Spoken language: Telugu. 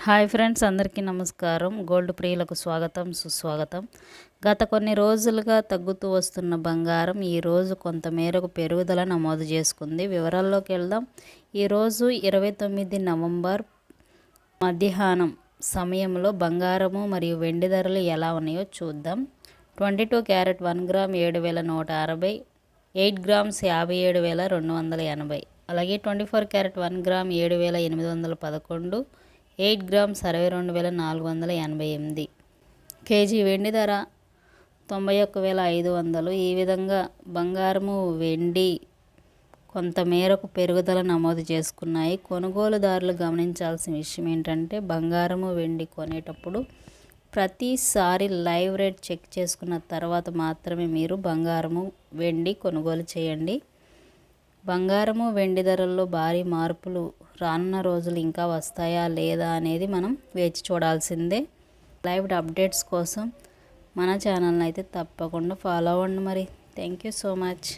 హాయ్ ఫ్రెండ్స్, అందరికీ నమస్కారం. గోల్డ్ ప్రియులకు స్వాగతం, సుస్వాగతం. గత కొన్ని రోజులుగా తగ్గుతూ వస్తున్న బంగారం ఈరోజు కొంతమేరకు పెరుగుదల నమోదు చేసుకుంది. వివరాల్లోకి వెళ్దాం. ఈరోజు 29 నవంబర్ మధ్యాహ్నం సమయంలో బంగారము మరియు వెండి ధరలు ఎలా ఉన్నాయో చూద్దాం. 22 క్యారెట్ 1 గ్రామ్ 7,160, 8 గ్రామ్స్ 57,280. అలాగే 24 క్యారెట్ 1 గ్రామ్ 7,811, 8 గ్రామ్స్ 62,488. కేజీ వెండి ధర 91,500. ఈ విధంగా బంగారము వెండి కొంతమేరకు పెరుగుదల నమోదు చేసుకున్నాయి. కొనుగోలుదారులు గమనించాల్సిన విషయం ఏంటంటే, బంగారము వెండి కొనేటప్పుడు ప్రతిసారి లైవ్ రేట్ చెక్ చేసుకున్న తర్వాత మాత్రమే మీరు బంగారము వెండి కొనుగోలు చేయండి. బంగారము వెండి ధరల్లో భారీ మార్పులు రానున్న రోజులు ఇంకా వస్తాయా లేదా అనేది మనం వేచి చూడాల్సిందే. లైవ్ అప్డేట్స్ కోసం మన ఛానల్ని అయితే తప్పకుండా ఫాలో అవ్వండి. మరి థ్యాంక్ యూ సో మచ్.